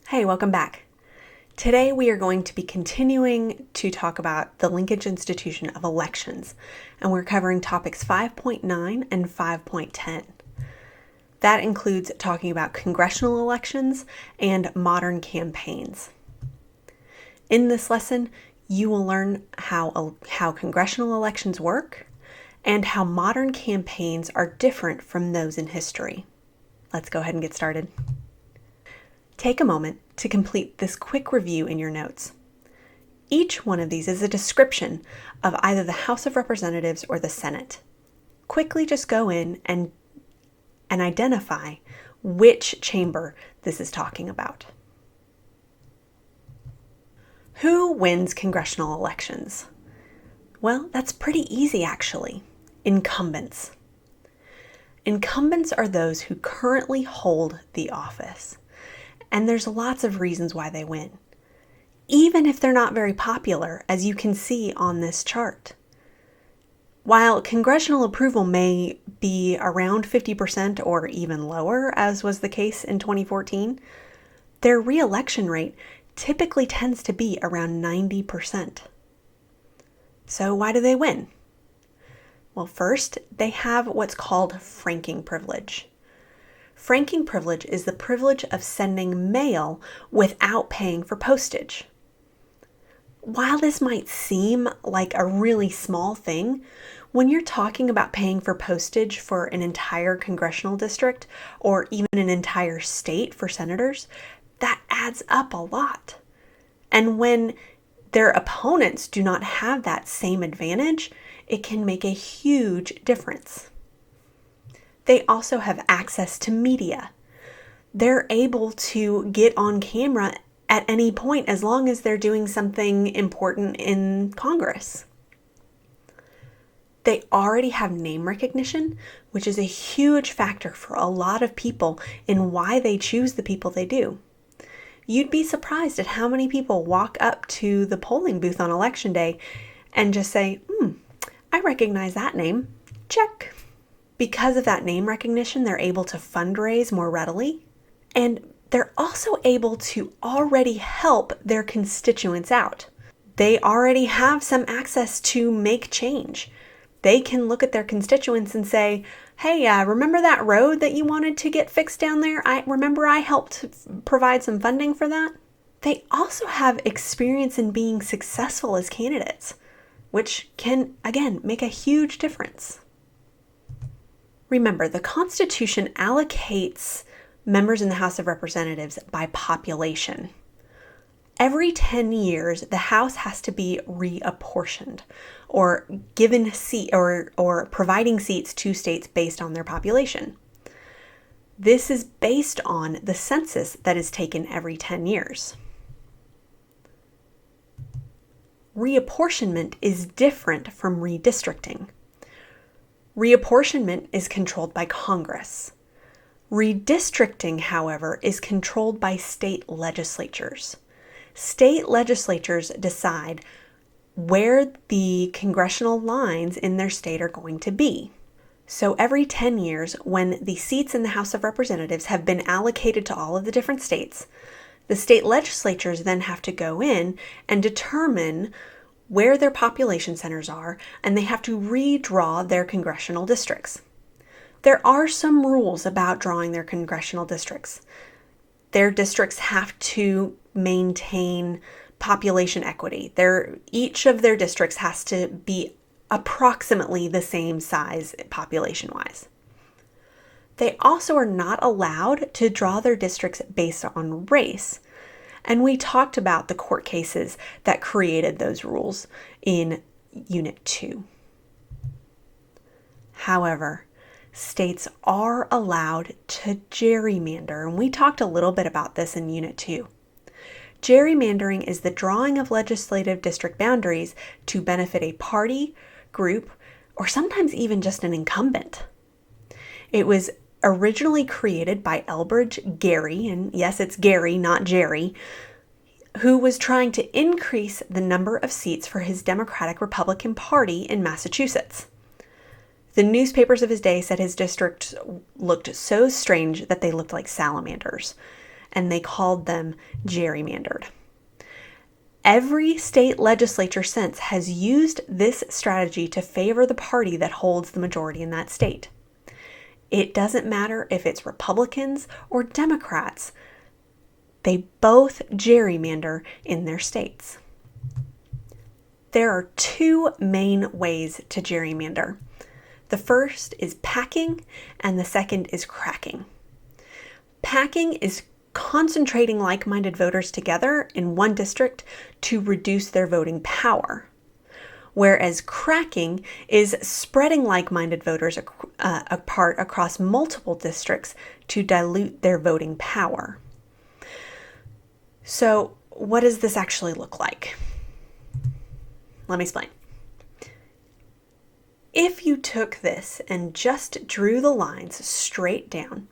Hey, welcome back. Today we are going to be continuing to talk about the linkage institution of elections, and we're covering topics 5.9 and 5.10. That includes talking about congressional elections and modern campaigns. In this lesson, you will learn how congressional elections work and how modern campaigns are different from those in history. Let's go ahead and get started. Take a moment to complete this quick review in your notes. Each one of these is a description of either the House of Representatives or the Senate. Quickly just go in and identify which chamber this is talking about. Who wins congressional elections? Well, that's pretty easy actually. Incumbents. Incumbents are those who currently hold the office. And there's lots of reasons why they win, even if they're not very popular, as you can see on this chart. While congressional approval may be around 50% or even lower, as was the case in 2014, their re-election rate typically tends to be around 90%. So why do they win? Well, first, they have what's called franking privilege. Franking privilege is the privilege of sending mail without paying for postage. While this might seem like a really small thing, when you're talking about paying for postage for an entire congressional district or even an entire state for senators, that adds up a lot. And when their opponents do not have that same advantage, it can make a huge difference. They also have access to media. They're able to get on camera at any point as long as they're doing something important in Congress. They already have name recognition, which is a huge factor for a lot of people in why they choose the people they do. You'd be surprised at how many people walk up to the polling booth on election day and just say, I recognize that name. Check. Because of that name recognition, they're able to fundraise more readily, and they're also able to already help their constituents out. They already have some access to make change. They can look at their constituents and say, hey, remember that road that you wanted to get fixed down there? I helped provide some funding for that. They also have experience in being successful as candidates, which can, again, make a huge difference. Remember, the Constitution allocates members in the House of Representatives by population. Every 10 years, the House has to be reapportioned or given seat or providing seats to states based on their population. This is based on the census that is taken every 10 years. Reapportionment is different from redistricting. Reapportionment is controlled by Congress. Redistricting, however, is controlled by state legislatures. State legislatures decide where the congressional lines in their state are going to be. So every 10 years, when the seats in the House of Representatives have been allocated to all of the different states, the state legislatures then have to go in and determine where their population centers are, and they have to redraw their congressional districts. There are some rules about drawing their congressional districts. Their districts have to maintain population equity. Each of their districts has to be approximately the same size population-wise. They also are not allowed to draw their districts based on race. And we talked about the court cases that created those rules in Unit 2. However, states are allowed to gerrymander, and we talked a little bit about this in Unit 2. Gerrymandering is the drawing of legislative district boundaries to benefit a party, group, or sometimes even just an incumbent. It was originally created by Elbridge Gerry, and yes, it's Gary, not Jerry, who was trying to increase the number of seats for his Democratic Republican Party in Massachusetts. The newspapers of his day said his districts looked so strange that they looked like salamanders, and they called them gerrymandered. Every state legislature since has used this strategy to favor the party that holds the majority in that state. It doesn't matter if it's Republicans or Democrats, they both gerrymander in their states. There are two main ways to gerrymander. The first is packing, and the second is cracking. Packing is concentrating like-minded voters together in one district to reduce their voting power, whereas cracking is spreading like-minded voters apart across multiple districts to dilute their voting power. So, what does this actually look like? Let me explain. If you took this and just drew the lines straight down,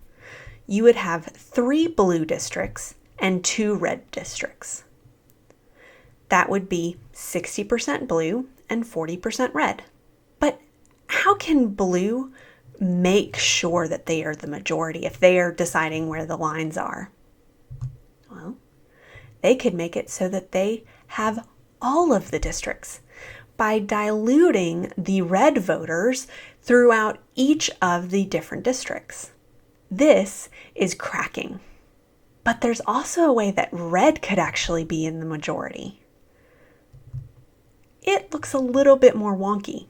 you would have 3 blue districts and 2 red districts. That would be 60% blue and 40% red. But how can blue make sure that they are the majority if they are deciding where the lines are? Well, they could make it so that they have all of the districts by diluting the red voters throughout each of the different districts. This is cracking. But there's also a way that red could actually be in the majority. It looks a little bit more wonky.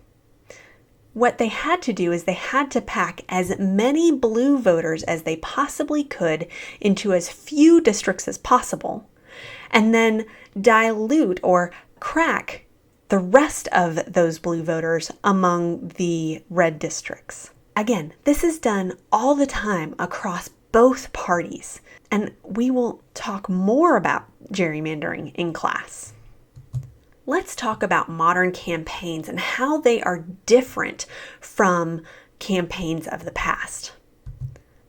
What they had to do is they had to pack as many blue voters as they possibly could into as few districts as possible, and then dilute or crack the rest of those blue voters among the red districts. Again, this is done all the time across both parties, and we will talk more about gerrymandering in class. Let's talk about modern campaigns and how they are different from campaigns of the past.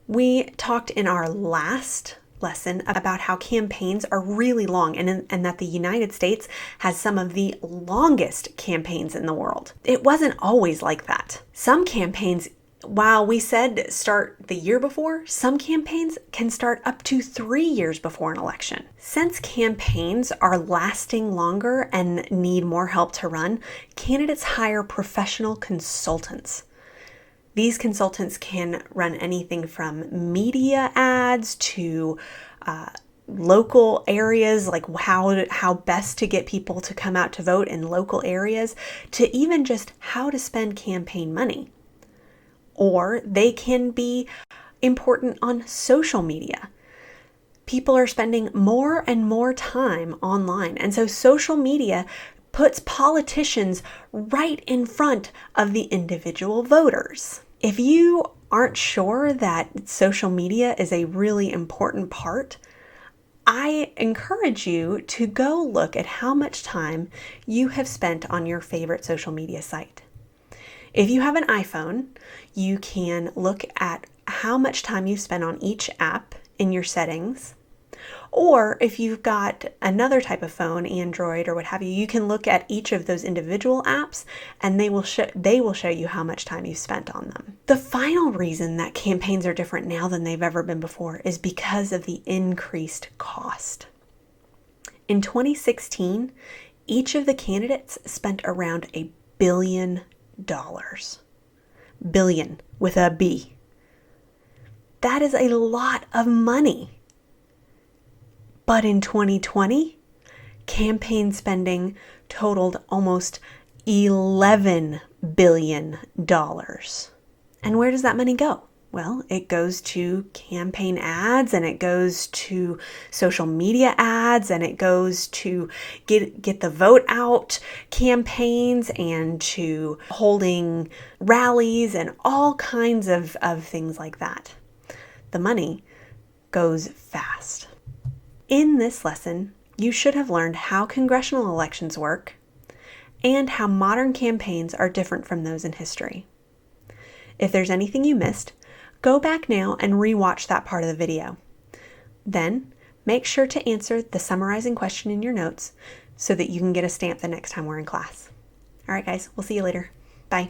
We talked in our last lesson about how campaigns are really long and that the United States has some of the longest campaigns in the world. It wasn't always like that. Some campaigns, while we said start the year before, some campaigns can start up to 3 years before an election. Since campaigns are lasting longer and need more help to run, candidates hire professional consultants. These consultants can run anything from media ads to local areas, like how best to get people to come out to vote in local areas, to even just how to spend campaign money. Or they can be important on social media. People are spending more and more time online, and so social media puts politicians right in front of the individual voters. If you aren't sure that social media is a really important part, I encourage you to go look at how much time you have spent on your favorite social media site. If you have an iPhone, you can look at how much time you spend on each app in your settings. Or if you've got another type of phone, Android or what have you, you can look at each of those individual apps and they will show you how much time you spent on them. The final reason that campaigns are different now than they've ever been before is because of the increased cost. In 2016, each of the candidates spent around $1 billion. Billion with a B. That is a lot of money. But in 2020, campaign spending totaled almost $11 billion. And where does that money go? Well, it goes to campaign ads, and it goes to social media ads, and it goes to get the vote out campaigns, and to holding rallies and all kinds of things like that. The money goes fast. In this lesson, you should have learned how congressional elections work and how modern campaigns are different from those in history. If there's anything you missed, go back now and rewatch that part of the video. Then, make sure to answer the summarizing question in your notes so that you can get a stamp the next time we're in class. All right, guys, we'll see you later. Bye.